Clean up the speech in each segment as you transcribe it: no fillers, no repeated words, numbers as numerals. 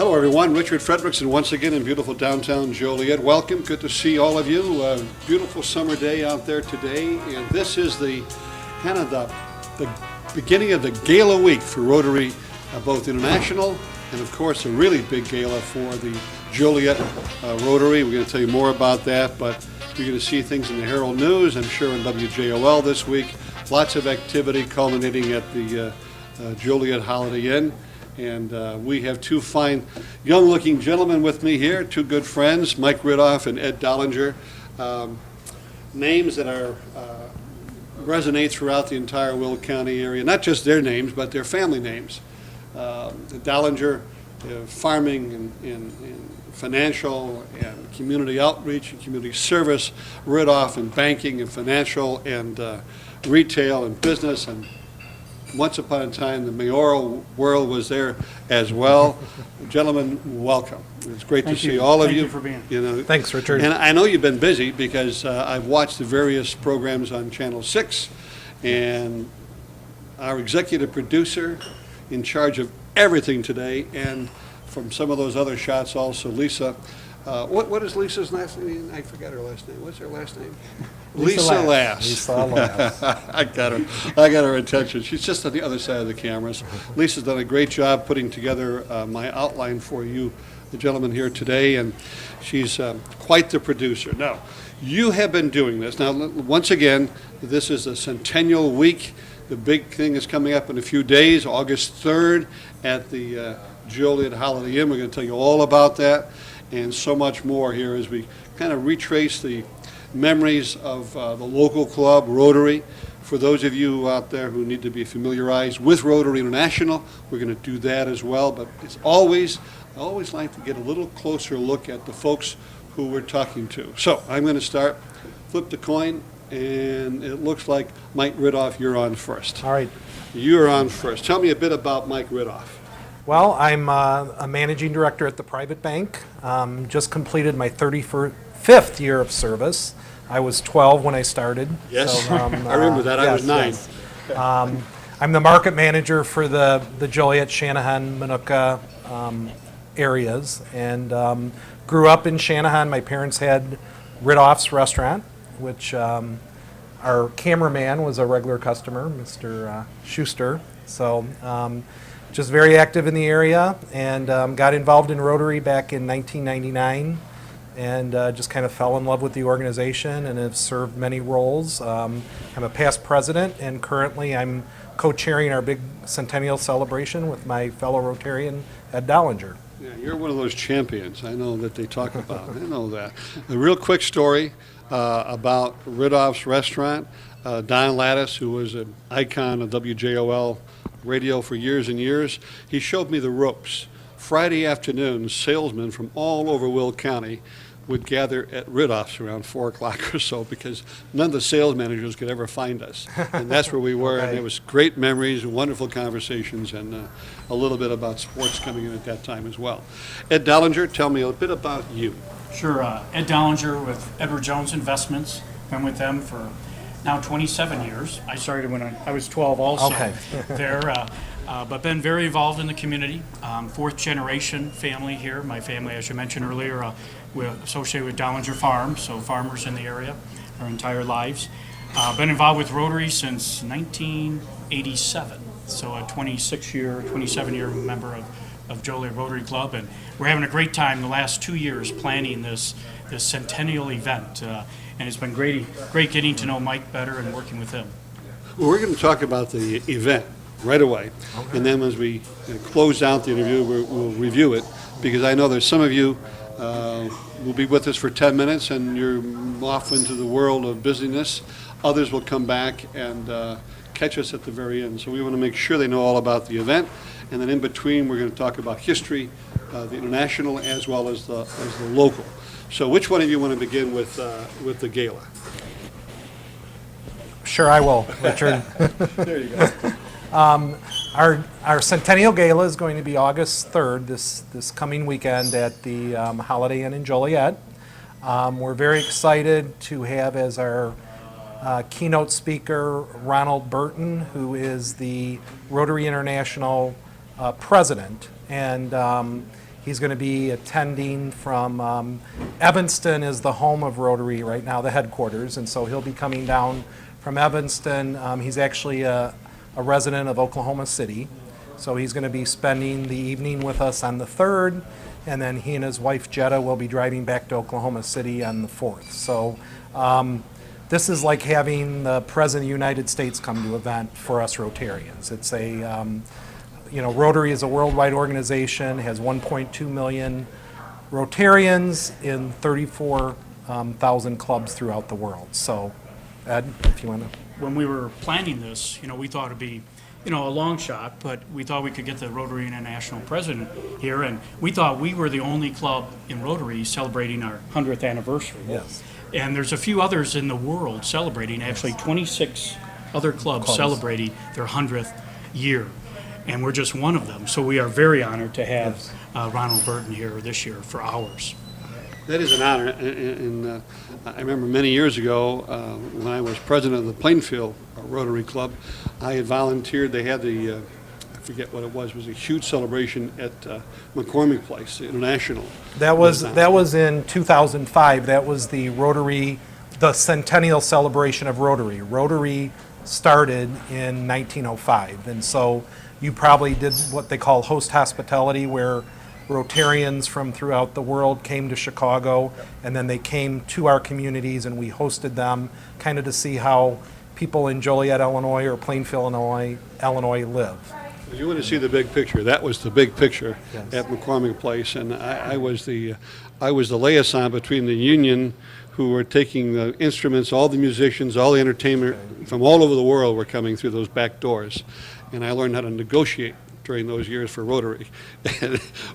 Hello everyone, Richard Fedrickson once again in beautiful downtown Joliet. Welcome, good to see all of you. Beautiful summer day out there today, and this is the kind of the beginning of the gala week for Rotary, both international and of course a really big gala for the Joliet Rotary. We're going to tell you more about that, but you're going to see things in the Herald News, I'm sure in WJOL this week. Lots of activity culminating at the Joliet Holiday Inn. And we have two fine young-looking gentlemen with me here, two good friends, Mike Rittoff and Ed Dollinger. Names that are resonate throughout the entire Will County area, not just their names, but their family names. Dollinger, farming and financial and community outreach and community service. Rittoff in banking and financial and retail and business, and once upon a time, the mayoral world was there as well. Gentlemen, welcome. It's great to see all of you. Thank you for being here. Thanks, Richard. And I know you've been busy because I've watched the various programs on Channel 6, and our executive producer in charge of everything today, and from some of those other shots also, Lisa. What is Lisa's last name? I forgot her last name. What's her last name? Lisa Lass. I got her attention. She's just on the other side of the cameras. Lisa's done a great job putting together my outline for you, the gentleman here today, and she's quite the producer. Now, you have been doing this. Now, once again, this is a centennial week. The big thing is coming up in a few days, August 3rd, at the Joliet Holiday Inn. We're going to tell you all about that and so much more here as we kind of retrace the memories of the local club, Rotary. For those of you out there who need to be familiarized with Rotary International, we're going to do that as well. But I always like to get a little closer look at the folks who we're talking to. So I'm going to start, flip the coin, and it looks like Mike Rittoff, you're on first. All right. You're on first. Tell me a bit about Mike Rittoff. Well, I'm a managing director at the private bank. Just completed my 35th year of service. I was 12 when I started. Yes, so, I remember that. I was 9. Yes. I'm the market manager for the Joliet, Shanahan, Minooka areas, and grew up in Shanahan. My parents had Rittoff's restaurant, which our cameraman was a regular customer, Mr. Schuster. So just very active in the area, and got involved in Rotary back in 1999, and just kind of fell in love with the organization and have served many roles. I'm a past president, and currently I'm co-chairing our big centennial celebration with my fellow Rotarian, Ed Dollinger. Yeah, you're one of those champions. I know that they talk about. I know that. A real quick story about Rittoff's restaurant. Don Lattis, who was an icon of WJOL radio for years and years, he showed me the ropes. Friday afternoon, salesmen from all over Will County would gather at Rittoff's around 4 o'clock or so because none of the sales managers could ever find us. And that's where we were, and it was great memories and wonderful conversations, and a little bit about sports coming in at that time as well. Ed Dollinger, tell me a bit about you. Sure. Ed Dollinger with Edward Jones Investments. Been with them for now 27 years. I started when I was 12 also there, but been very involved in the community. Fourth generation family here. My family, as you mentioned earlier, we're associated with Dollinger Farm, so farmers in the area our entire lives. Been involved with Rotary since 1987, so a 27-year member of Joliet Rotary Club, and we're having a great time the last 2 years planning this centennial event. And it's been great getting to know Mike better and working with him. Well, we're going to talk about the event right away, and then as we close out the interview, we'll review it, because I know there's some of you will be with us for 10 minutes and you're off into the world of busyness. Others will come back and catch us at the very end. So we want to make sure they know all about the event, and then in between we're going to talk about history, the international as well as the local. So which one of you want to begin with the gala? Sure, I will, Richard. There you go. Our Centennial Gala is going to be August 3rd, this coming weekend at the Holiday Inn in Joliet. We're very excited to have as our keynote speaker Ronald Burton, who is the Rotary International president. And He's going to be attending from Evanston is the home of Rotary right now, the headquarters, and so he'll be coming down from Evanston. He's actually a resident of Oklahoma City, so he's going to be spending the evening with us on the 3rd, and then he and his wife Jetta will be driving back to Oklahoma City on the 4th. So this is like having the President of the United States come to an event for us Rotarians. It's a Rotary is a worldwide organization, has 1.2 million Rotarians in 34,000 clubs throughout the world. So, Ed, if you want to. When we were planning this, we thought it'd be, a long shot, but we thought we could get the Rotary International president here, and we thought we were the only club in Rotary celebrating our 100th anniversary. Yes. And there's a few others in the world celebrating, actually 26 other clubs celebrating their 100th year. And we're just one of them. So we are very honored to have Ronald Burton here this year for ours. That is an honor, and I remember many years ago when I was president of the Plainfield Rotary Club, I had volunteered. They had I forget what it was a huge celebration at McCormick Place, the International. That was in 2005. That was the centennial celebration of Rotary. Rotary started in 1905, and so you probably did what they call host hospitality, where Rotarians from throughout the world came to Chicago, and then they came to our communities, and we hosted them kind of to see how people in Joliet, Illinois, or Plainfield, Illinois live. If you want to see the big picture, that was the big picture Yes. at McCormick Place, and I was the liaison between the union, who were taking the instruments, all the musicians, all the entertainment from all over the world were coming through those back doors, and I learned how to negotiate during those years for Rotary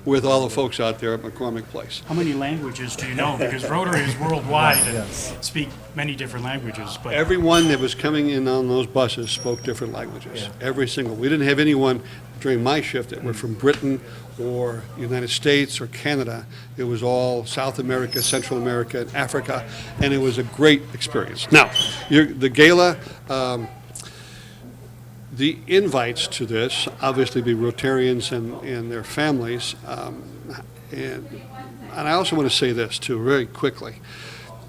with all the folks out there at McCormick Place. How many languages do you know? Because Rotary is worldwide and Yes. speak many different languages. But Everyone that was coming in on those buses spoke different languages. Every single. We didn't have anyone during my shift that were from Britain or United States or Canada. It was all South America, Central America, and Africa, and it was a great experience. Now, the gala, the invites to this obviously be Rotarians and their families, and I also want to say this too, very quickly.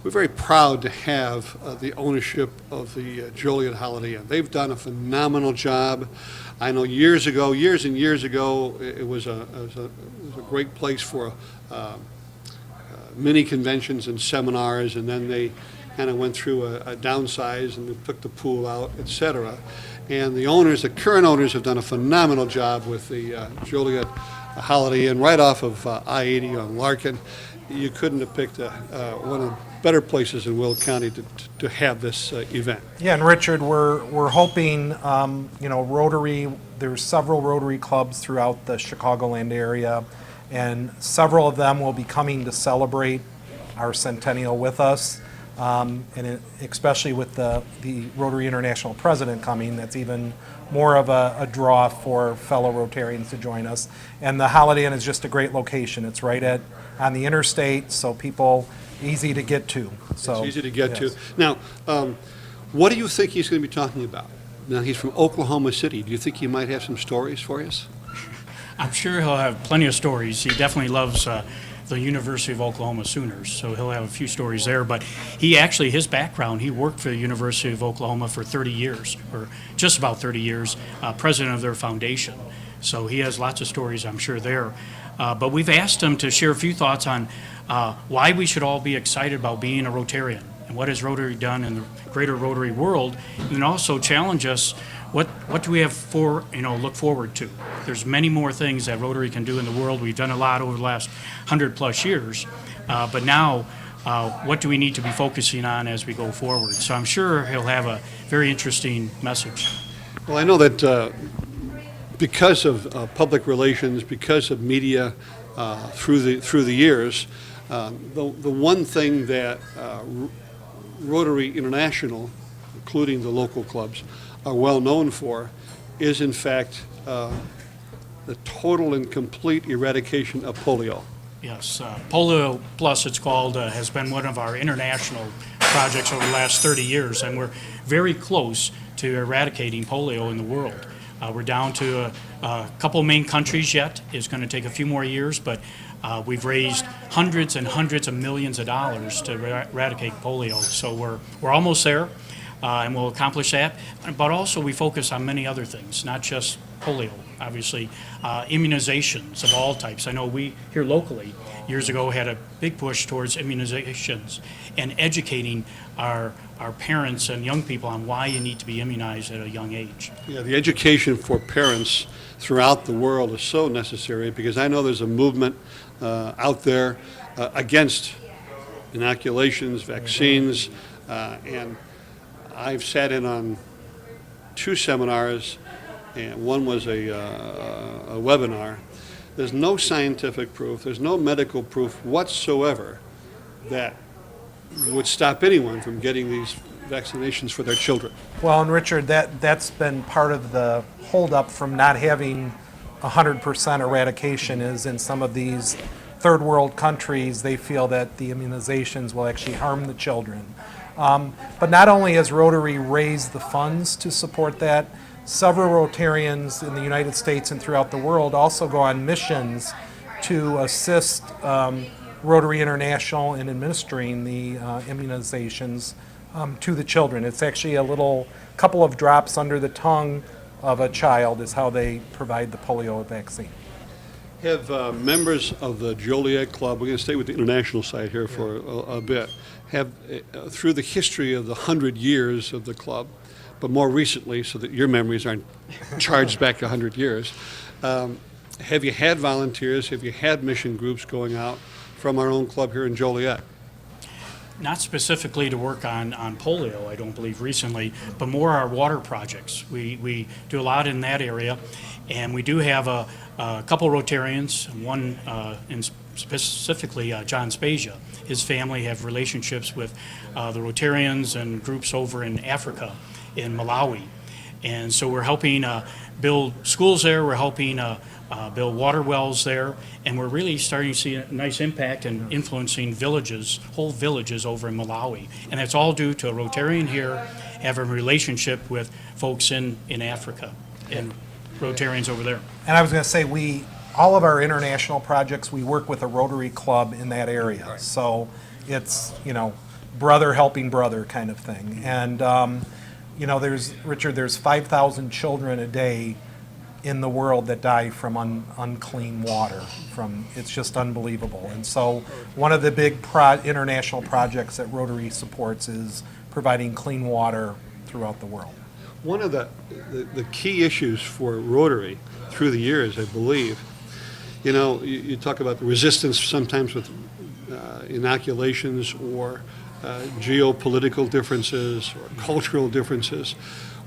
We're very proud to have the ownership of the Joliet Holiday Inn. They've done a phenomenal job. I know years and years ago, it was a great place for mini conventions and seminars, and then they kind of went through a downsize and they took the pool out, et cetera. And the current owners have done a phenomenal job with the Joliet Holiday Inn right off of I-80 on Larkin. You couldn't have picked one of the better places in Will County to have this event. Yeah, and Richard, we're hoping, Rotary, there's several Rotary clubs throughout the Chicagoland area, and several of them will be coming to celebrate our centennial with us. Especially with the Rotary International president coming, that's even more of a draw for fellow Rotarians to join us. And the Holiday Inn is just a great location. It's right on the interstate, so people, easy to get to. So It's easy to get yes. to. Now, what do you think he's going to be talking about? Now, he's from Oklahoma City. Do you think he might have some stories for us? I'm sure he'll have plenty of stories. He definitely loves the University of Oklahoma Sooners, so he'll have a few stories there. But his background, he worked for the University of Oklahoma for 30 years, or just about 30 years, president of their foundation. So he has lots of stories, I'm sure, there. But we've asked him to share a few thoughts on why we should all be excited about being a Rotarian, and what has Rotary done in the greater Rotary world, and also challenge us, what do we have look forward to? There's many more things that Rotary can do in the world. We've done a lot over the last 100+ years, but now what do we need to be focusing on as we go forward? So I'm sure he'll have a very interesting message. Well, I know that because of public relations, because of media through the years, the one thing that Rotary International, including the local clubs, are well known for is, in fact, the total and complete eradication of polio. Yes, Polio Plus, it's called, has been one of our international projects over the last 30 years, and we're very close to eradicating polio in the world. We're down to a couple main countries yet. It's going to take a few more years, but We've raised hundreds and hundreds of millions of dollars to eradicate polio. So we're almost there, and we'll accomplish that. But also we focus on many other things, not just polio, obviously. Immunizations of all types. I know we here locally years ago had a big push towards immunizations and educating our parents and young people on why you need to be immunized at a young age. Yeah, the education for parents throughout the world is so necessary, because I know there's a movement out there against inoculations, vaccines, and I've sat in on 2 seminars, and one was a webinar. There's no scientific proof, there's no medical proof whatsoever that would stop anyone from getting these vaccinations for their children. Well, and Richard, that's been part of the holdup from not having 100% eradication, is in some of these third world countries, they feel that the immunizations will actually harm the children. But not only has Rotary raised the funds to support that, several Rotarians in the United States and throughout the world also go on missions to assist Rotary International in administering the immunizations to the children. It's actually a little couple of drops under the tongue of a child is how they provide the polio vaccine. Have members of the Joliet Club, we're going to stay with the international side here for a bit, have through the history of the 100 years of the club, but more recently, so that your memories aren't charged back 100 years, have you had volunteers, have you had mission groups going out from our own club here in Joliet? Not specifically to work on polio, I don't believe, recently, but more our water projects. We do a lot in that area, and we do have a couple Rotarians, one in specifically John Spezia. His family have relationships with the Rotarians and groups over in Africa, in Malawi. And so we're helping build schools there, we're helping build water wells there, and we're really starting to see a nice impact and influencing villages, whole villages over in Malawi. And that's all due to a Rotarian here having a relationship with folks in Africa and Rotarians over there. And I was going to say, all of our international projects, we work with a Rotary club in that area. So it's, brother helping brother kind of thing. And, there's 5,000 children a day in the world that die from unclean water. It's just unbelievable. And so one of the big international projects that Rotary supports is providing clean water throughout the world. One of the key issues for Rotary through the years, I believe, you talk about the resistance sometimes with inoculations or geopolitical differences or cultural differences.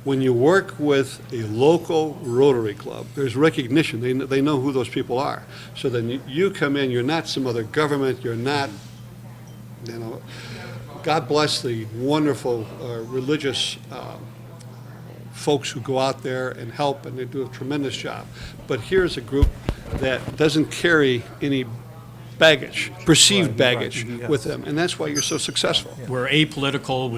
When you work with a local Rotary club, there's recognition. They know who those people are. So then you come in, you're not some other government, you're not, God bless the wonderful religious folks who go out there and help, and they do a tremendous job. But here's a group that doesn't carry any baggage, perceived baggage with them, and that's why you're so successful. We're apolitical.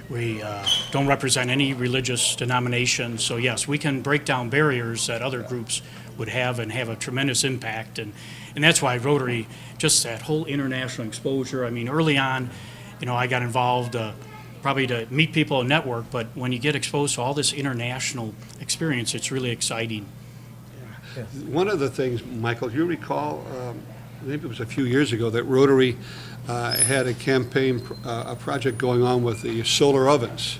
We don't represent any religious denomination. So yes, we can break down barriers that other groups would have and have a tremendous impact. And that's why Rotary, just that whole international exposure. I mean, early on, I got involved probably to meet people and network, but when you get exposed to all this international experience, it's really exciting. Yeah. One of the things, Michael, you recall, maybe it was a few years ago, that Rotary had a campaign, a project going on with the solar ovens.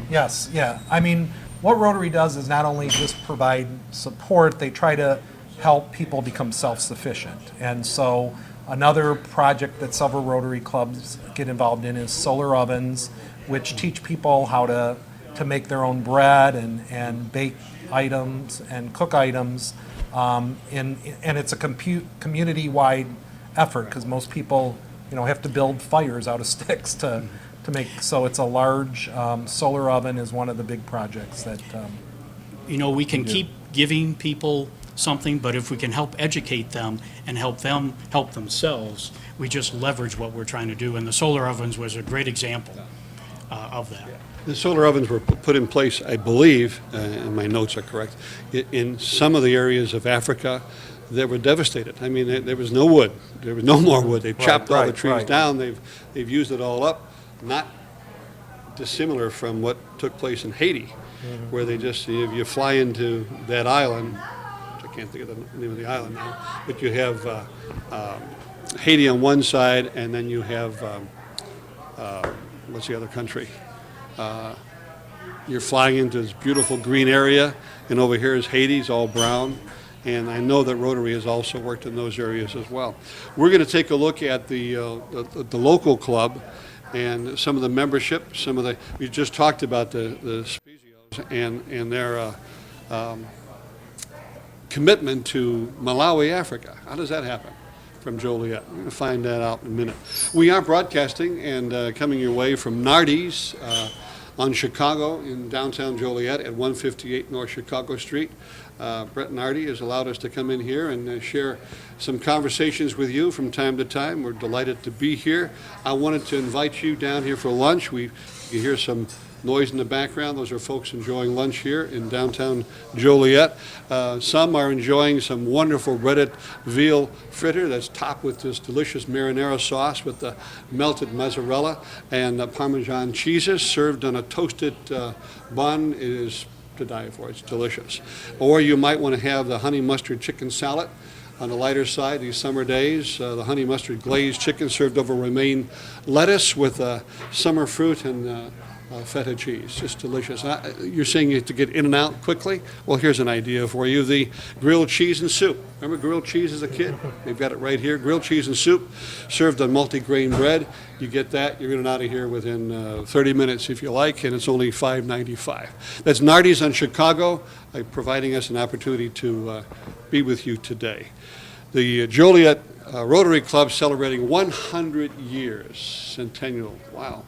Yes, yeah. I mean, what Rotary does is not only just provide support, they try to help people become self-sufficient. And so another project that several Rotary clubs get involved in is solar ovens, which teach people how to make their own bread and bake items and cook items. And it's a community-wide effort, because most people, have to build fires out of sticks to make. So it's a large solar oven is one of the big projects that. We can keep giving people something, but if we can help educate them and help them help themselves, we just leverage what we're trying to do. And the solar ovens was a great example of that. The solar ovens were put in place, I believe, and my notes are correct, in some of the areas of Africa that were devastated. I mean, there was no wood. There was no more wood. They've chopped all the right, trees right. down. They've used it all up. Not dissimilar from what took place in Haiti, where they just, if you fly into that island, which I can't think of the name of the island now, but you have Haiti on one side, and then you have, what's the other country? You're flying into this beautiful green area, and over here is Haiti, it's all brown. And I know that Rotary has also worked in those areas as well. We're going to take a look at the local club and some of the membership, we just talked about the Spezios and their commitment to Malawi, Africa. How does that happen from Joliet? We're going to find that out in a minute. We are broadcasting and coming your way from Nardi's on Chicago in downtown Joliet at 158 North Chicago Street. Brett Nardi has allowed us to come in here and share some conversations with you from time to time. We're delighted to be here. I wanted to invite you down here for lunch. You hear some noise in the background. Those are folks enjoying lunch here in downtown Joliet. Some are enjoying some wonderful breaded veal fritter that's topped with this delicious marinara sauce with the melted mozzarella and Parmesan cheeses served on a toasted bun. It is to die for. It's delicious. Or you might want to have the honey mustard chicken salad on the lighter side these summer days. The honey mustard glazed chicken served over romaine lettuce with summer fruit and feta cheese. Just delicious. You're saying you have to get in and out quickly? Well, here's an idea for you. The grilled cheese and soup. Remember grilled cheese as a kid? They've got it right here. Grilled cheese and soup served on multi-grain bread. You get that, you're in and out of here within 30 minutes if you like, and it's only $5.95. That's Nardi's on Chicago, providing us an opportunity to be with you today. The Joliet Rotary Club celebrating 100 years, centennial. Wow.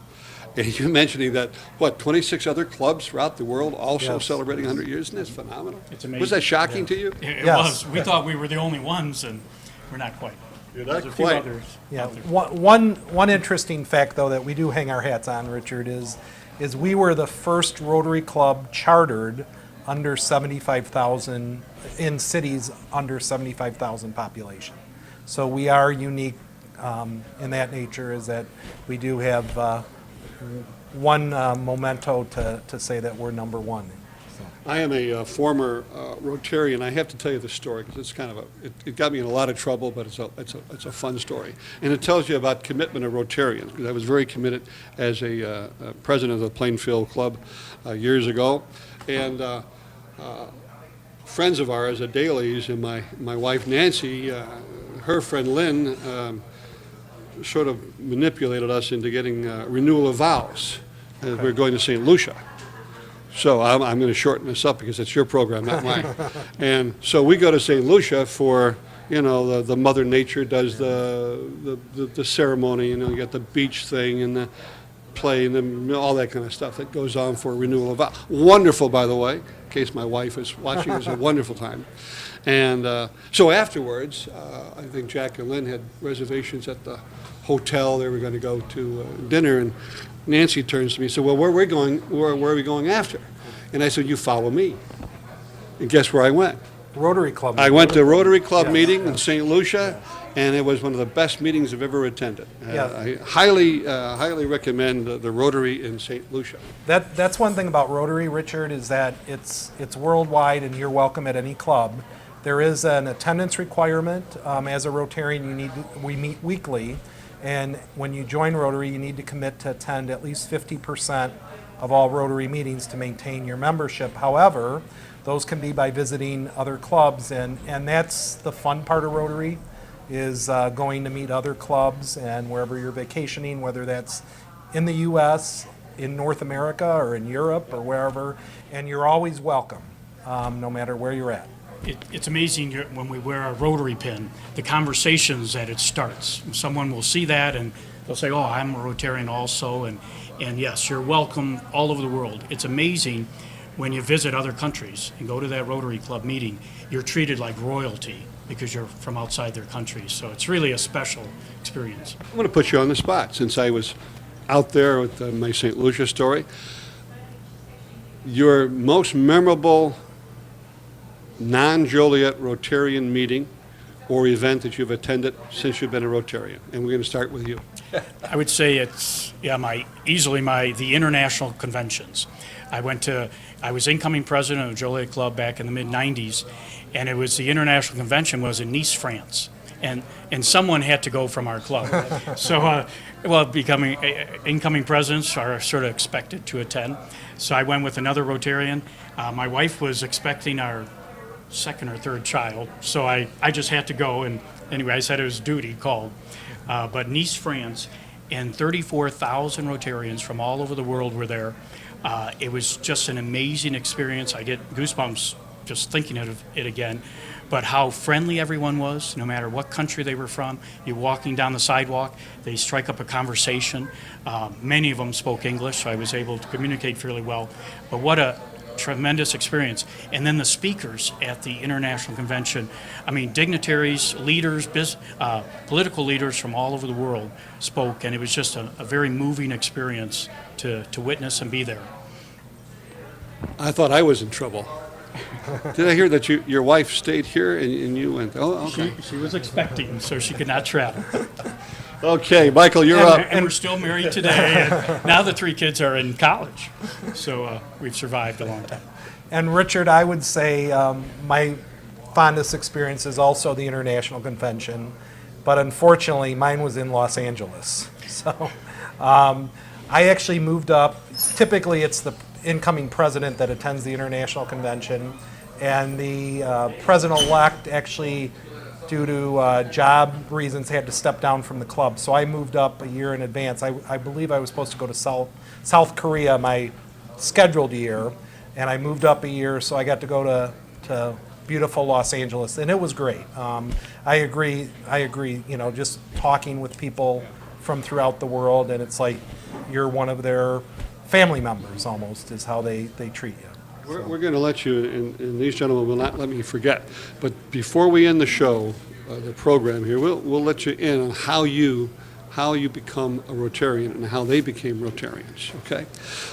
And you're mentioning that, 26 other clubs throughout the world also Yes. celebrating 100 years? Isn't this phenomenal? It's amazing. Was that shocking to you? It Yes. was. We thought we were the only ones, and we're not quite. You're not There's a few quite. others Yeah, out there. one interesting fact, though, that we do hang our hats on, Richard, is we were the first Rotary Club chartered under 75,000, in cities under 75,000 population. So we are unique in that nature, is that we do have one memento to say that we're number one. So. I am a former Rotarian. I have to tell you this story because it's kind of it got me in a lot of trouble, but it's a fun story, and it tells you about commitment of Rotarians. Because I was very committed as a president of the Plainfield Club years ago, and friends of ours at Daly's and my wife Nancy, her friend Lynn. Sort of manipulated us into getting renewal of vows as we're going to St. Lucia. So I'm going to shorten this up because it's your program, not mine. And so we go to St. Lucia for, the Mother Nature does the ceremony, you got the beach thing and the play and all that kind of stuff that goes on for renewal of vows. Wonderful, by the way, in case my wife is watching, it was a wonderful time. And so afterwards, I think Jack and Lynn had reservations at the hotel. They were going to go to dinner, and Nancy turns to me and said, well, where are we going after? And I said, you follow me. And guess where I went? Rotary Club. I went to a Rotary Club Yeah. meeting in St. Lucia, and it was one of the best meetings I've ever attended. Yeah. I highly recommend the Rotary in St. Lucia. That's one thing about Rotary, Richard, is that it's worldwide and you're welcome at any club. There is an attendance requirement. As a Rotarian, we meet weekly, and when you join Rotary, you need to commit to attend at least 50% of all Rotary meetings to maintain your membership. However, those can be by visiting other clubs, and that's the fun part of Rotary, is going to meet other clubs and wherever you're vacationing, whether that's in the U.S., in North America, or in Europe, or wherever, and you're always welcome, no matter where you're at. It's amazing when we wear a Rotary pin, the conversations that it starts. Someone will see that and they'll say, oh, I'm a Rotarian also, and yes, you're welcome all over the world. It's amazing when you visit other countries and go to that Rotary Club meeting, you're treated like royalty because you're from outside their country. So it's really a special experience. I'm going to put you on the spot since I was out there with my St. Lucia story. Your most memorable non-Joliet Rotarian meeting or event that you've attended since you've been a Rotarian? And we're going to start with you. I would say it's, yeah, the international conventions. I was incoming president of Joliet Club back in the mid-90s, and it was the international convention was in Nice, France. And someone had to go from our club. So, incoming presidents are sort of expected to attend. So I went with another Rotarian. My wife was expecting our second or third child, so I just had to go. And anyway, I said it was duty called. But Nice, France, and 34,000 Rotarians from all over the world were there. It was just an amazing experience. I get goosebumps just thinking of it again. But how friendly everyone was, no matter what country they were from. You're walking down the sidewalk, they strike up a conversation. Many of them spoke English, so I was able to communicate fairly well. But what a tremendous experience. And then the speakers at the International Convention, I mean, dignitaries, leaders, political leaders from all over the world spoke, and it was just a very moving experience to witness and be there. I thought I was in trouble. Did I hear that your wife stayed here and you went, oh, okay. She was expecting, so she could not travel. Okay, Michael, you're up. And we're still married today. And now the 3 kids are in college, so we've survived a long time. And Richard, I would say my fondest experience is also the International Convention, but unfortunately mine was in Los Angeles. So I actually moved up. Typically it's the incoming president that attends the International Convention, and the president-elect actually, due to job reasons, had to step down from the club. So I moved up a year in advance. I believe I was supposed to go to South Korea my scheduled year, and I moved up a year, so I got to go to beautiful Los Angeles, and it was great. I agree, just talking with people from throughout the world, and it's like you're one of their family members almost, is how they treat you. We're going to let you, and these gentlemen will not let me forget, but before we end the show, the program here, we'll let you in on how you become a Rotarian and how they became Rotarians, okay?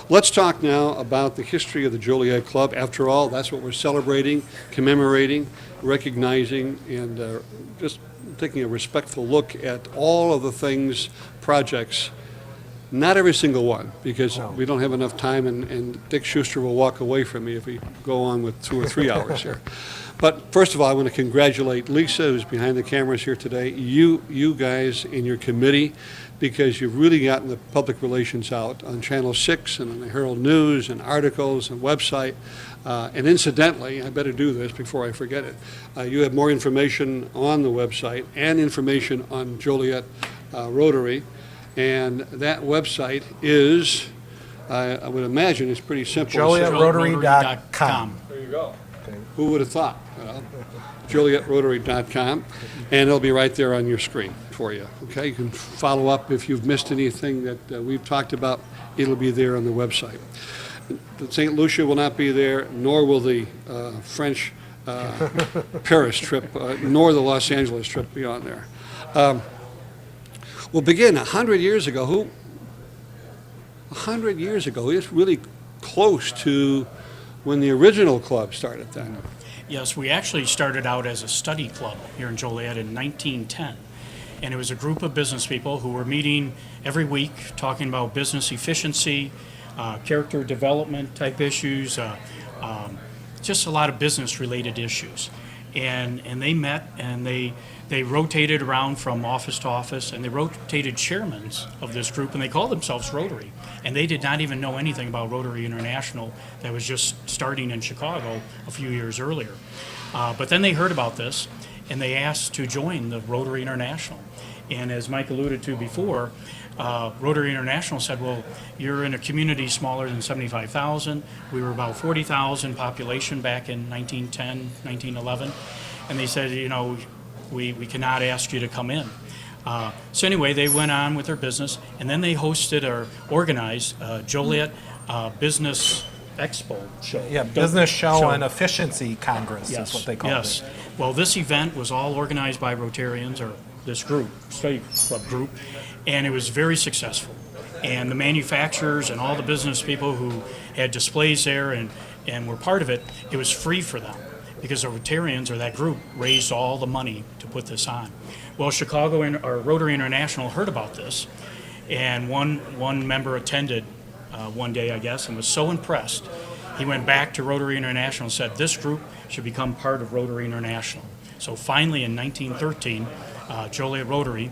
Let's talk now about the history of the Joliet Club. After all, that's what we're celebrating, commemorating, recognizing, and just taking a respectful look at all of the things, projects. Not every single one, because we don't have enough time, and Dick Schuster will walk away from me if we go on with 2 or 3 hours here. But first of all, I want to congratulate Lisa, who's behind the cameras here today, you guys in your committee, because you've really gotten the public relations out on Channel 6 and on the Herald News and articles and website. And incidentally, I better do this before I forget it, you have more information on the website and information on Joliet Rotary. And that website is, I would imagine, it's pretty simple. JolietRotary.com. There you go. Okay. Who would have thought? JolietRotary.com, and it'll be right there on your screen for you. Okay, you can follow up if you've missed anything that we've talked about. It'll be there on the website. The St. Lucia will not be there, nor will the French Paris trip, nor the Los Angeles trip be on there. We'll begin 100 years ago. 100 years ago, it's really close to when the original club started then. Yes, we actually started out as a study club here in Joliet in 1910. And it was a group of business people who were meeting every week, talking about business efficiency, character development type issues, just a lot of business-related issues. And they met, and they rotated around from office to office, and they rotated chairmen of this group, and they called themselves Rotary. And they did not even know anything about Rotary International that was just starting in Chicago a few years earlier. But then they heard about this, and they asked to join the Rotary International. And as Mike alluded to before, Rotary International said, well, you're in a community smaller than 75,000. We were about 40,000 population back in 1910, 1911. And they said, we cannot ask you to come in. So anyway, they went on with their business, and then they hosted or organized Joliet Business Expo show. Yeah, Business Show and Efficiency Congress is what they called it. Yes. Well, this event was all organized by Rotarians, or this group, study club group, and it was very successful. And the manufacturers and all the business people who had displays there and were part of it, it was free for them. because the Rotarians, or that group, raised all the money to put this on. Well, Chicago or Rotary International heard about this, and one member attended one day, I guess, and was so impressed, he went back to Rotary International and said, this group should become part of Rotary International. So finally, in 1913, Joliet Rotary,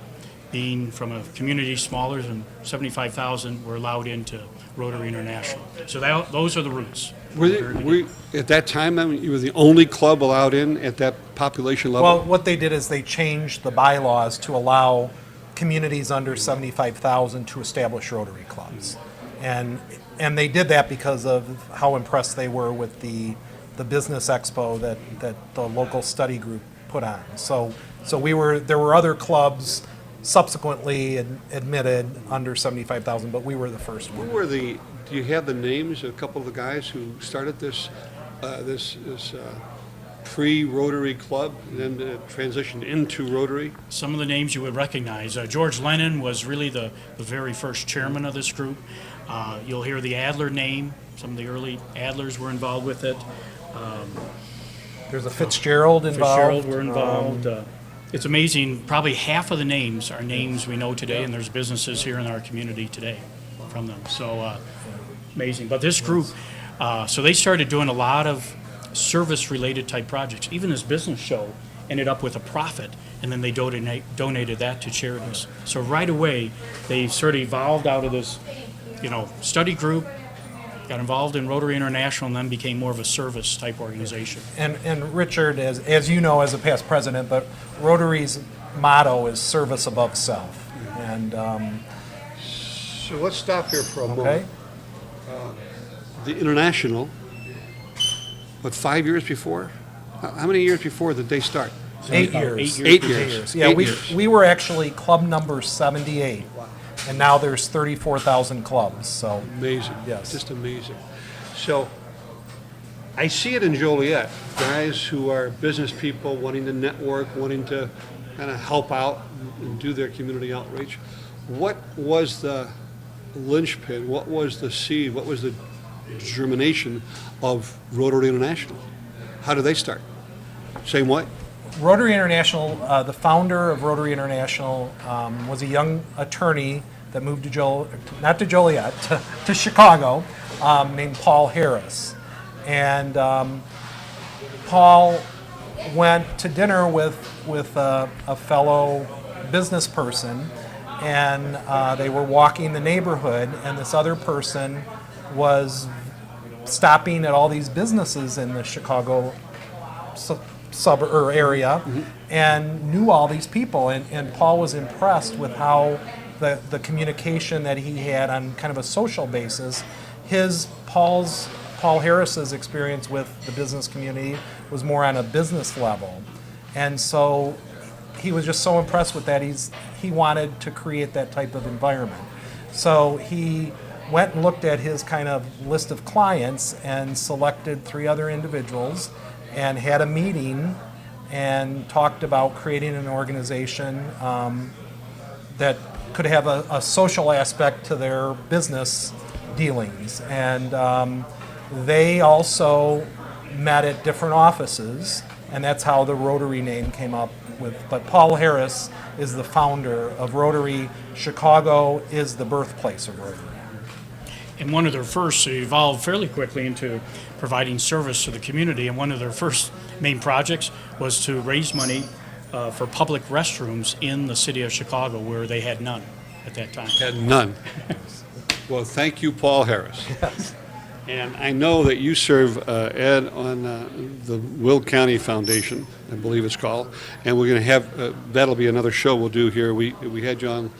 being from a community smaller than 75,000, were allowed into Rotary International. So those are the roots. Were at that time, I mean, you were the only club allowed in at that population level? Well, what they did is they changed the bylaws to allow communities under 75,000 to establish Rotary clubs. And they did that because of how impressed they were with the business expo that the local study group put on. So there were other clubs subsequently admitted under 75,000, but we were the first one. Do you have the names of a couple of the guys who started this pre-Rotary club and then transitioned into Rotary? Some of the names you would recognize. George Lennon was really the very first chairman of this group. You'll hear the Adler name. Some of the early Adlers were involved with it. There's a Fitzgerald involved. Fitzgerald were involved. It's amazing. Probably half of the names are names we know today, and there's businesses here in our community today from them. So amazing. But this group, so they started doing a lot of service-related type projects. Even this business show ended up with a profit, and then they donated that to charities. So right away, they sort of evolved out of this, study group, got involved in Rotary International, and then became more of a service type organization. And Richard, as you know, as a past president, but Rotary's motto is service above self. And So let's stop here for a moment. okay, The International, but 5 years before? How many years before did they start? 8 years. 8 years. Yeah, 8 we years. we were actually club number 78, and now there's 34,000 clubs. So Amazing. Yes. Just amazing. So I see it in Joliet, guys who are business people wanting to network, wanting to kind of help out and do their community outreach. What was the linchpin? What was the seed? What was the germination of Rotary International? How did they start? Same way? Rotary International, the founder of Rotary International was a young attorney that moved to not to Joliet, to Chicago, named Paul Harris. And Paul went to dinner with a fellow business person, and they were walking the neighborhood, and this other person was stopping at all these businesses in the Chicago suburb or area, and knew all these people, and Paul was impressed with how the communication that he had on kind of a social basis. Paul Harris's experience with the business community was more on a business level, and so he was just so impressed with that. He wanted to create that type of environment, so he went and looked at his kind of list of clients and selected 3 other individuals and had a meeting and talked about creating an organization that could have a social aspect to their business dealings. And they also met at different offices, and that's how the Rotary name came up with. But Paul Harris is the founder of Rotary. Chicago is the birthplace of Rotary. And one of their first, they evolved fairly quickly into providing service to the community. And one of their first main projects was to raise money for public restrooms in the city of Chicago, where they had none at that time. Had none. Well, thank you, Paul Harris. Yes. And I know that you serve, Ed, on the Will County Foundation, I believe it's called, and we're going to have, that'll be another show we'll do here. We had you on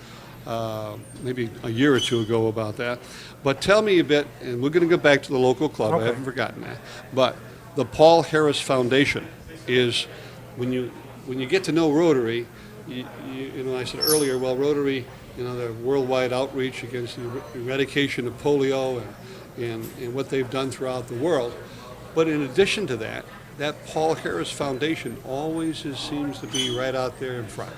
maybe a year or two ago about that. But tell me a bit, and we're going to go back to the local club, I haven't forgotten that, but the Paul Harris Foundation is, when you get to know Rotary, you know, I said earlier, well, Rotary, you know, their worldwide outreach against the eradication of polio and what they've done throughout the world. But in addition to that, that Paul Harris Foundation always seems to be right out there in front.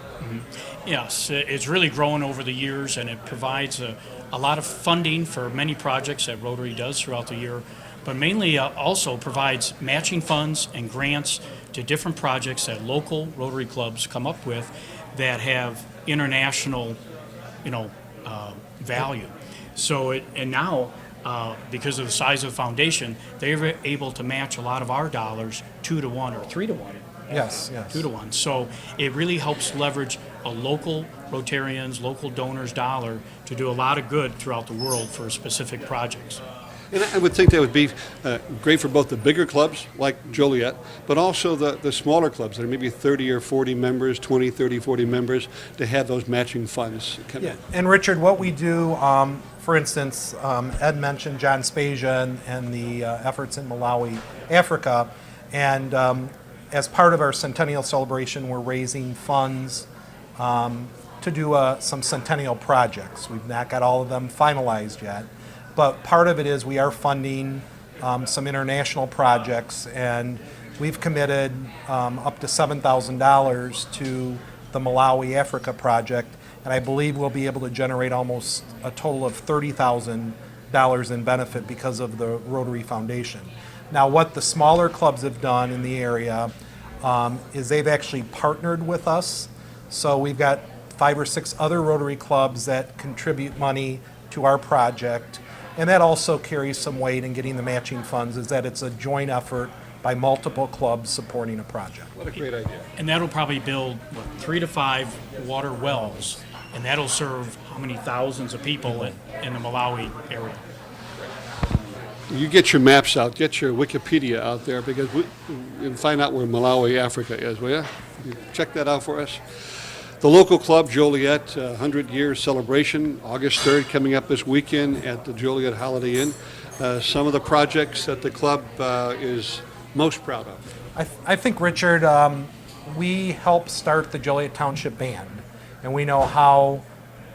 Yes, it's really grown over the years, and it provides a lot of funding for many projects that Rotary does throughout the year, but mainly also provides matching funds and grants to different projects that local Rotary clubs come up with that have international, value. So now, because of the size of the foundation, they're able to match a lot of our dollars 2 to 1 or 3 to 1. Yes. 2 to 1. So it really helps leverage a local Rotarians, local donors' dollar to do a lot of good throughout the world for specific projects. And I would think that would be great for both the bigger clubs like Joliet, but also the smaller clubs that are maybe 30 or 40 members, 20, 30, 40 members, to have those matching funds. Yeah. And Richard, what we do, for instance, Ed mentioned John Spasia and the efforts in Malawi, Africa, and as part of our centennial celebration, we're raising funds to do some centennial projects. We've not got all of them finalized yet. But part of it is we are funding some international projects, and we've committed up to $7,000 to the Malawi Africa project, and I believe we'll be able to generate almost a total of $30,000 in benefit because of the Rotary Foundation. Now, what the smaller clubs have done in the area is they've actually partnered with us. So we've got 5 or 6 other Rotary clubs that contribute money to our project. And that also carries some weight in getting the matching funds, is that it's a joint effort by multiple clubs supporting a project. What a great idea. And that'll probably build 3 to 5 water wells, and that'll serve how many thousands of people in the Malawi area. You get your maps out, get your Wikipedia out there, because and find out where Malawi, Africa is, will you? You check that out for us. The local club, Joliet, 100-year celebration, August 3rd, coming up this weekend at the Joliet Holiday Inn. Some of the projects that the club is most proud of. I think, Richard, we helped start the Joliet Township Band, and we know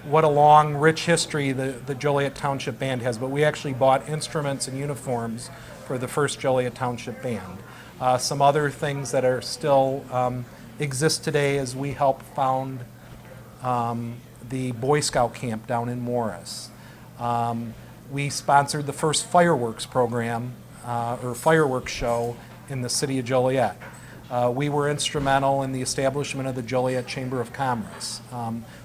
what a long, rich history the Joliet Township Band has, but we actually bought instruments and uniforms for the first Joliet Township Band. Some other things that are still exist today is we helped found the Boy Scout camp down in Morris. We sponsored the first fireworks program or fireworks show in the city of Joliet. We were instrumental in the establishment of the Joliet Chamber of Commerce.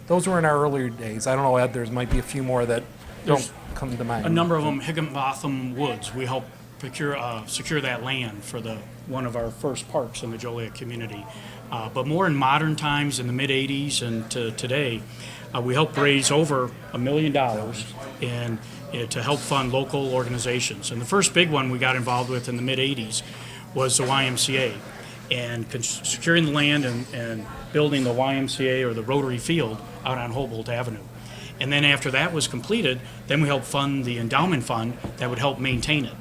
Those were in our earlier days. I don't know, Ed, there might be a few more that don't come to mind. A number of them, Higginbotham Woods, we helped secure that land for one of our first parks in the Joliet community. But more in modern times, in the mid-'80s and to today, we helped raise over $1 million to help fund local organizations. And the first big one we got involved with in the mid-'80s was the YMCA. And securing the land and building the YMCA or the Rotary Field out on Humboldt Avenue. And then after that was completed, then we helped fund the endowment fund that would help maintain it.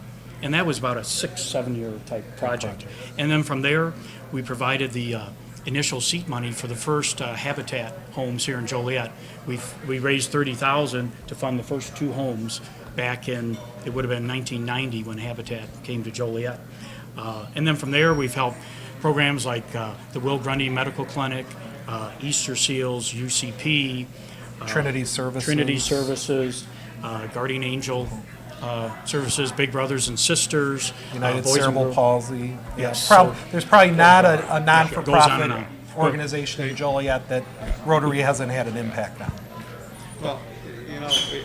And that was about a 6-7 year type project. And then from there, we provided the initial seed money for the first Habitat homes here in Joliet. We raised $30,000 to fund the first 2 homes back in, it would have been 1990 when Habitat came to Joliet. And then from there, we've helped programs like the Will Grundy Medical Clinic, Easter Seals, UCP, Trinity Services, Guardian Angel Services, Big Brothers and Sisters, United Boys and Cerebral Girls. Palsy. Yes. There's probably not a Goes on non-for-profit and on. organization in Joliet that Rotary hasn't had an impact on. Well,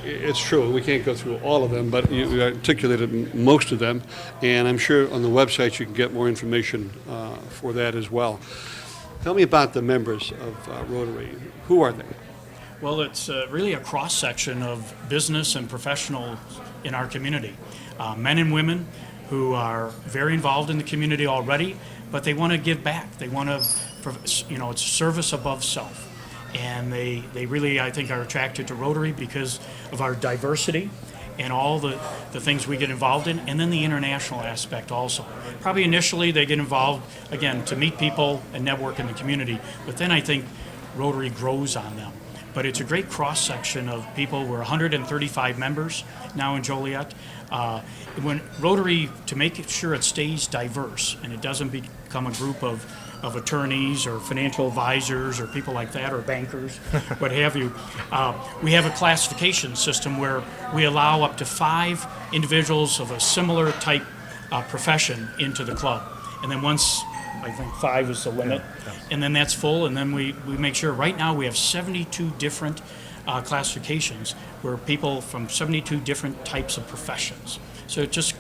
it's true. We can't go through all of them, but you articulated most of them, and I'm sure on the website you can get more information for that as well. Tell me about the members of Rotary. Who are they? Well, it's really a cross-section of business and professionals in our community. Men and women who are very involved in the community already, but they want to give back. They want to, it's service above self. And they really, I think, are attracted to Rotary because of our diversity and all the things we get involved in, and then the international aspect also. Probably initially they get involved, again, to meet people and network in the community, but then I think Rotary grows on them but it's a great cross-section of people. We're 135 members now in Joliet. When Rotary, to make sure it stays diverse and it doesn't become a group of attorneys or financial advisors or people like that, or bankers, what have you, we have a classification system where we allow up to 5 individuals of a similar type profession into the club. And then once, I think 5 is the limit, and then that's full, and then we make sure, right now we have 72 different classifications where people from 72 different types of professions. So it just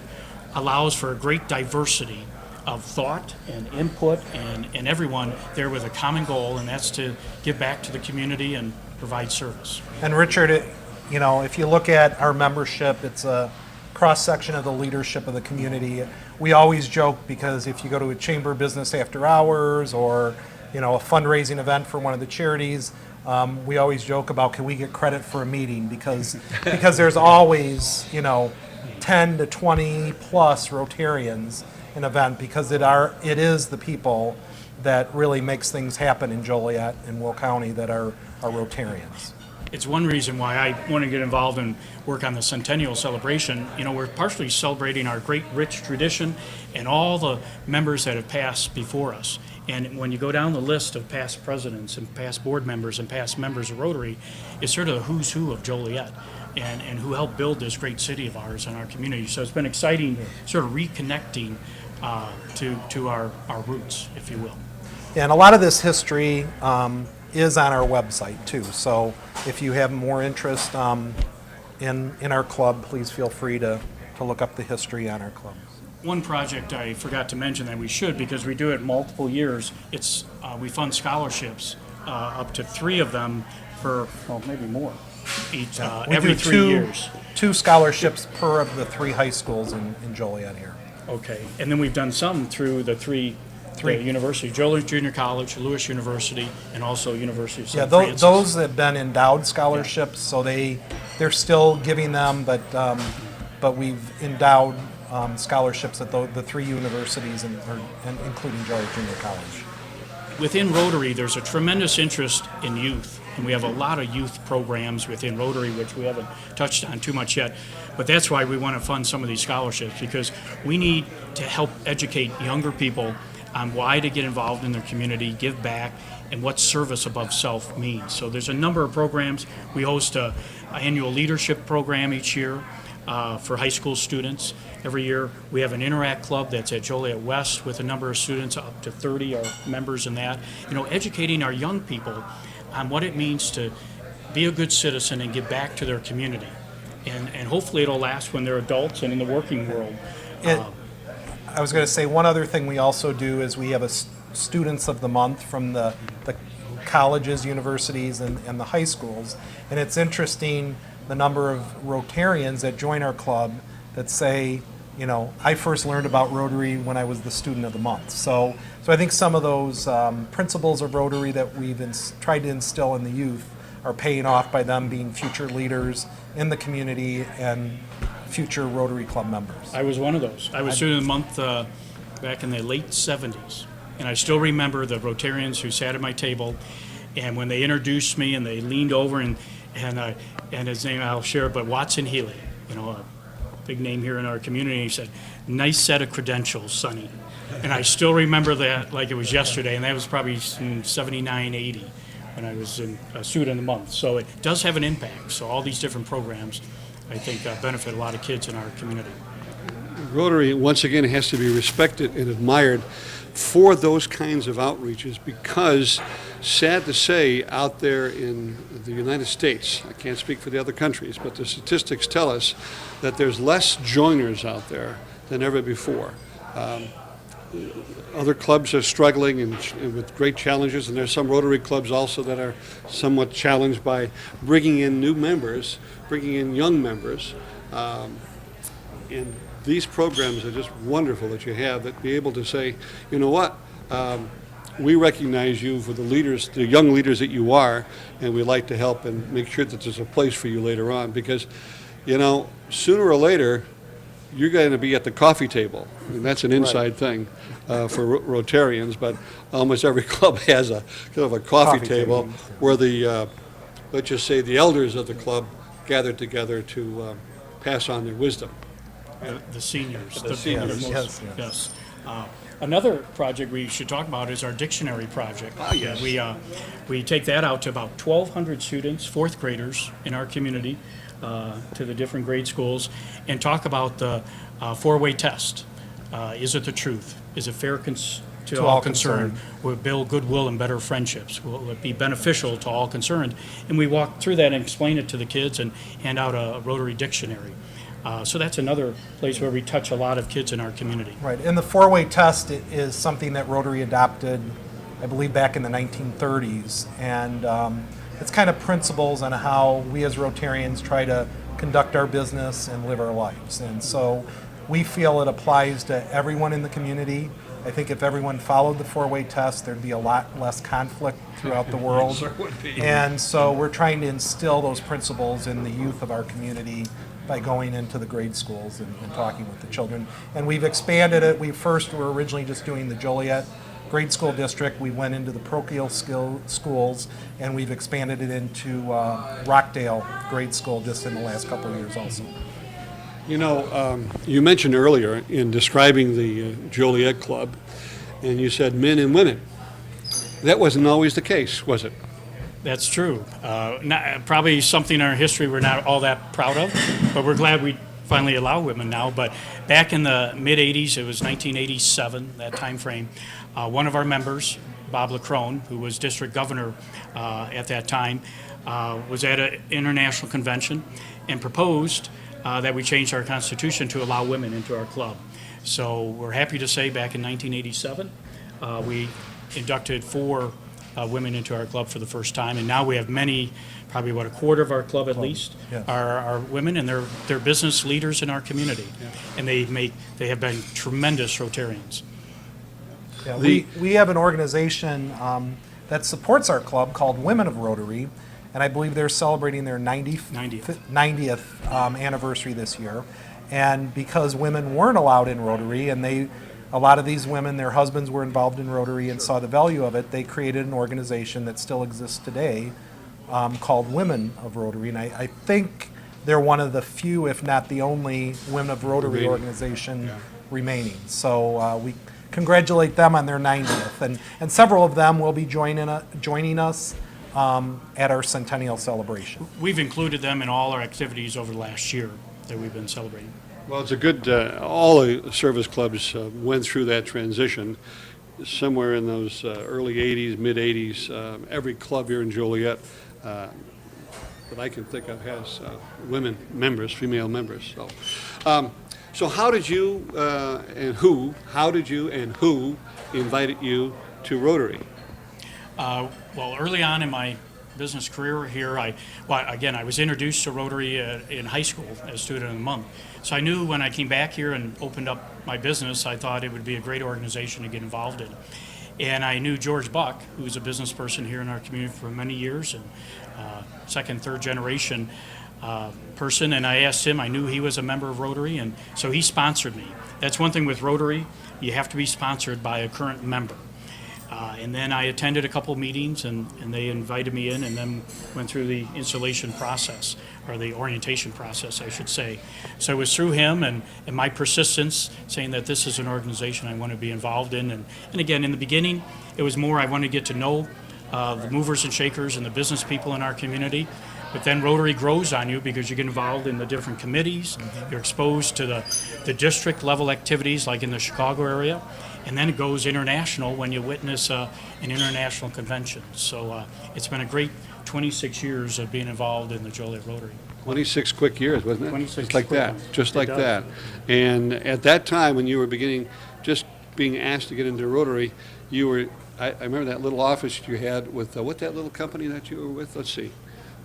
allows for a great diversity of thought and input and everyone there with a common goal, and that's to give back to the community and provide service. And Richard, if you look at our membership, it's a cross-section of the leadership of the community. We always joke, because if you go to a chamber business after hours or, a fundraising event for one of the charities, we always joke about, can we get credit for a meeting? Because there's always, 10 to 20 plus Rotarians an event, because it is the people that really makes things happen in Joliet and Will County that are Rotarians. It's one reason why I want to get involved and work on the centennial celebration. We're partially celebrating our great rich tradition and all the members that have passed before us. And when you go down the list of past presidents and past board members and past members of Rotary, it's sort of the who's who of Joliet and who helped build this great city of ours and our community. So it's been exciting sort of reconnecting to our roots, if you will. And a lot of this history is on our website too. So if you have more interest in our club, please feel free to look up the history on our club. One project I forgot to mention that we should, because we do it multiple years, it's we fund scholarships, up to 3 of them for, well, maybe more, each We every do 3 years. 2 scholarships per of the 3 high schools in Joliet here. Okay, and then we've done some through the three universities, Joliet Junior College, Lewis University, and also University of St. Francis. Those have been endowed scholarships, so they're still giving them, but we've endowed scholarships at the 3 universities, and including Joliet Junior College. Within Rotary, there's a tremendous interest in youth, and we have a lot of youth programs within Rotary, which we haven't touched on too much yet. But that's why we want to fund some of these scholarships, because we need to help educate younger people on why to get involved in their community, give back, and what service above self means. So there's a number of programs. We host an annual leadership program each year for high school students. Every year we have an Interact Club that's at Joliet West with a number of students, up to 30 are members in that. Educating our young people on what it means to be a good citizen and give back to their community. And hopefully it'll last when they're adults and in the working world. I was going to say, one other thing we also do is we have a Students of the Month from the colleges, universities, and the high schools. And it's interesting the number of Rotarians that join our club that say, I first learned about Rotary when I was the Student of the Month. So I think some of those principles of Rotary that we've tried to instill in the youth are paying off by them being future leaders in the community and future Rotary Club members. I was one of those. I was Student of the Month back in the late 70s. And I still remember the Rotarians who sat at my table, and when they introduced me and they leaned over and his name I'll share, but Watson Healy, a big name here in our community, he said, "Nice set of credentials, Sonny." And I still remember that like it was yesterday, and that was probably in 79, 80 when I was in Student of the Month. So it does have an impact. So all these different programs, I think, benefit a lot of kids in our community. Rotary, once again, has to be respected and admired for those kinds of outreaches, because, sad to say, out there in the United States, I can't speak for the other countries, but the statistics tell us that there's less joiners out there than ever before. Other clubs are struggling and with great challenges, and there's some Rotary clubs also that are somewhat challenged by bringing in new members, bringing in young members, and these programs are just wonderful that you have, that be able to say, you know what, we recognize you for the leaders, the young leaders that you are, and we'd like to help and make sure that there's a place for you later on, because, sooner or later, you're going to be at the coffee table. And that's an inside thing for Rotarians, but almost every club has a kind of a coffee table where the let's just say, the elders of the club gathered together to pass on their wisdom. The seniors. The seniors. most- Yes, Yes. Another project we should talk about is our dictionary project. Ah, yes. We take that out to about 1,200 students, fourth graders in our community, to the different grade schools, and talk about the four-way test. Is it the truth? Is it fair to all concerned? Will it build goodwill and better friendships? Will it be beneficial to all concerned? And we walk through that and explain it to the kids and hand out a Rotary dictionary. So that's another place where we touch a lot of kids in our community. Right, and the four-way test is something that Rotary adopted, I believe, back in the 1930s. And it's kind of principles on how we as Rotarians try to conduct our business and live our lives. And so we feel it applies to everyone in the community. I think if everyone followed the four-way test, there'd be a lot less conflict throughout the world. Sure would be. And so we're trying to instill those principles in the youth of our community by going into the grade schools and talking with the children. And we've expanded it. We first were originally just doing the Joliet grade school district. We went into the parochial schools, and we've expanded it into Rockdale grade school just in the last couple of years also. You know, you mentioned earlier in describing the Joliet Club, and you said men and women. That wasn't always the case, was it? That's true. Probably something in our history we're not all that proud of, but we're glad we finally allow women now. But back in the mid-'80s, it was 1987, that time frame, one of our members, Bob Lacrone, who was district governor at that time, was at an international convention and proposed that we change our constitution to allow women into our club. So we're happy to say back in 1987, we inducted 4 women into our club for the first time, and now we have many, probably a quarter of our club at least, yes. are women, and they're business leaders in our community, and they have been tremendous Rotarians. Yeah, we have an organization that supports our club called Women of Rotary, and I believe they're celebrating their 90th anniversary this year. And because women weren't allowed in Rotary, and a lot of these women, their husbands were involved in Rotary and saw the value of it, they created an organization that still exists today called Women of Rotary. And I think they're one of the few, if not the only, Women of Rotary organization remaining. So we congratulate them on their 90th. And several of them will be joining us at our centennial celebration. We've included them in all our activities over the last year that we've been celebrating. Well, it's a good, all the service clubs went through that transition. Somewhere in those early 80s, mid-80s, every club here in Joliet that I can think of has women members, female members. So how did you and who invited you to Rotary? Well, early on in my business career here, I was introduced to Rotary in high school as student of the month. So I knew when I came back here and opened up my business, I thought it would be a great organization to get involved in. And I knew George Buck, who's a business person here in our community for many years, and second, third generation person. And I asked him, I knew he was a member of Rotary, and so he sponsored me. That's one thing with Rotary, you have to be sponsored by a current member. And then I attended a couple meetings, and they invited me in, and then went through the installation process, or the orientation process, I should say. So it was through him and my persistence, saying that this is an organization I want to be involved in. And again, in the beginning, it was more I wanted to get to know the movers and shakers and the business people in our community. But then Rotary grows on you because you get involved in the different committees. You're exposed to the district level activities like in the Chicago area. And then it goes international when you witness an international convention. So it's been a great 26 years of being involved in the Joliet Rotary. 26 quick years, wasn't it? 26 Just like quick that, ones. just It like does. that. And at that time, when you were beginning, just being asked to get into Rotary, you were, I remember that little office you had with, what that little company that you were with? Let's see.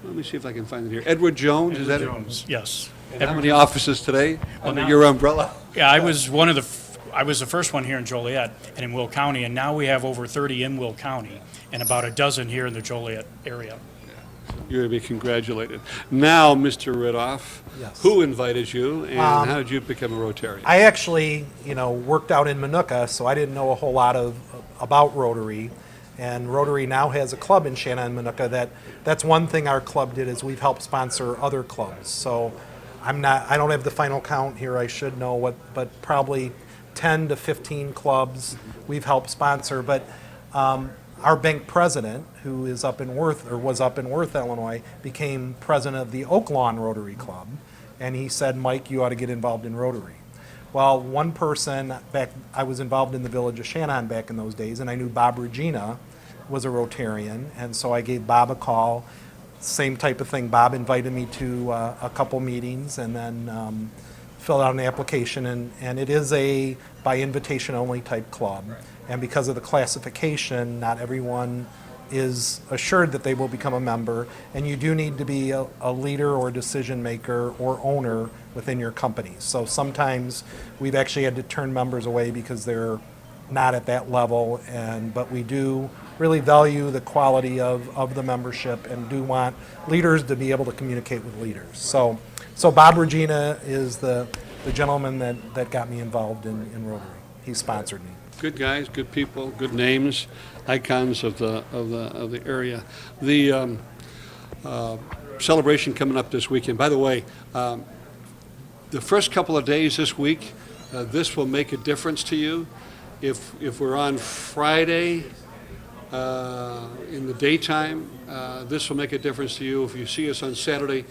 Let me see if I can find it here. Edward Jones, is that it? Jones, yes. And how many offices today under now- your umbrella? Yeah, I was the first one here in Joliet and in Will County, and now we have over 30 in Will County and about a dozen here in the Joliet area. You're to be congratulated. Now, Mr. Rittoff, Yes. who invited you, and how did you become a Rotarian? I actually, worked out in Minooka, so I didn't know a whole lot about Rotary. And Rotary now has a club in Shanahan-Minooka that's one thing our club did is we've helped sponsor other clubs. So I don't have the final count here, I should know but probably 10 to 15 clubs we've helped sponsor. But our bank president, who is up in Worth, or was up in Worth, Illinois, became president of the Oak Lawn Rotary Club. And he said, Mike, you ought to get involved in Rotary. Well, one person I was involved in the village of Shanahan back in those days, and I knew Bob Regina was a Rotarian, and so I gave Bob a call. Same type of thing. Bob invited me to a couple meetings, and then filled out an application, and it is a by invitation only type club. Right. And because of the classification, not everyone is assured that they will become a member, and you do need to be a leader or decision maker or owner within your company. So sometimes we've actually had to turn members away because they're not at that level, but we do really value the quality of the membership and do want leaders to be able to communicate with leaders. So Bob Regina is the gentleman that got me involved in Rotary. He sponsored me. Good guys, good people, good names, icons of the area. The celebration coming up this weekend. By the way, the first couple of days this week, this will make a difference to you. If we're on Friday in the daytime, this will make a difference to you. If you see us on Saturday,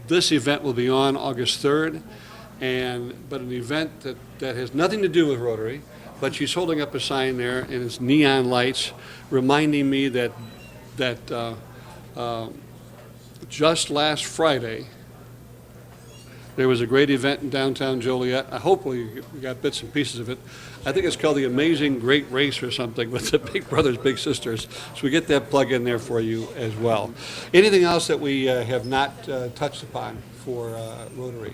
this event will be on August 3rd, but an event that has nothing to do with Rotary, but she's holding up a sign there, and it's neon lights, reminding me that just last Friday, there was a great event in downtown Joliet. Hopefully you got bits and pieces of it. I think it's called the Amazing Great Race or something with the Big Brothers, Big Sisters. So we get that plug in there for you as well. Anything else that we have not touched upon for Rotary?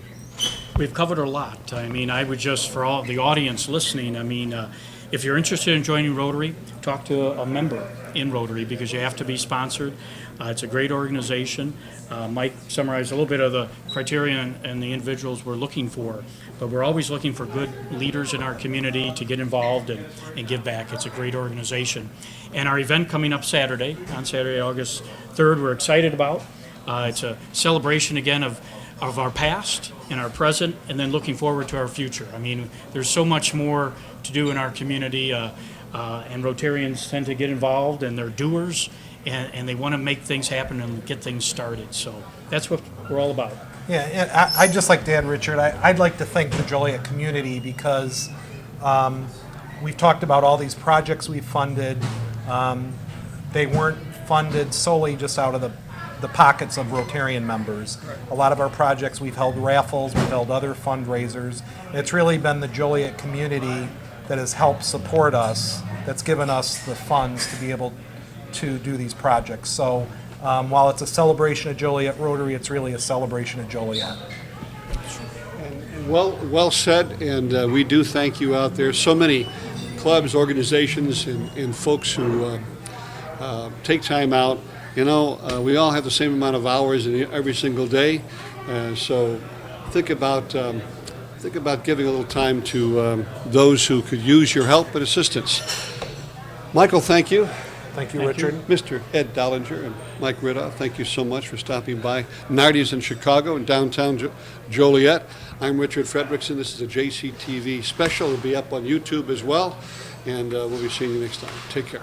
We've covered a lot. I mean, I would just, for all the audience listening, I mean, if you're interested in joining Rotary, talk to a member in Rotary because you have to be sponsored. It's a great organization. Mike summarized a little bit of the criteria and the individuals we're looking for, but we're always looking for good leaders in our community to get involved and give back. It's a great organization. And our event coming up Saturday, on Saturday, August 3rd, we're excited about. It's a celebration again of our past and our present, and then looking forward to our future. I mean, there's so much more to do in our community, and Rotarians tend to get involved, and they're doers, and they want to make things happen and get things started. So that's what we're all about. Yeah, and I'd just like to add, Richard, I'd like to thank the Joliet community because we've talked about all these projects we've funded. They weren't funded solely just out of the pockets of Rotarian members. A lot of our projects, we've held raffles, we've held other fundraisers. It's really been the Joliet community that has helped support us, that's given us the funds to be able to do these projects. So while it's a celebration of Joliet Rotary, it's really a celebration of Joliet. And well said, and we do thank you out there. So many clubs, organizations, and folks who take time out. You know, we all have the same amount of hours in every single day, so think about giving a little time to those who could use your help and assistance. Michael, thank you. Thank you, Richard. Mr. Ed Dollinger and Mike Rittoff, thank you so much for stopping by. Nardi's in Chicago and downtown Joliet. I'm Richard Fedrickson. This is a JCTV special. It'll be up on YouTube as well, and we'll be seeing you next time. Take care.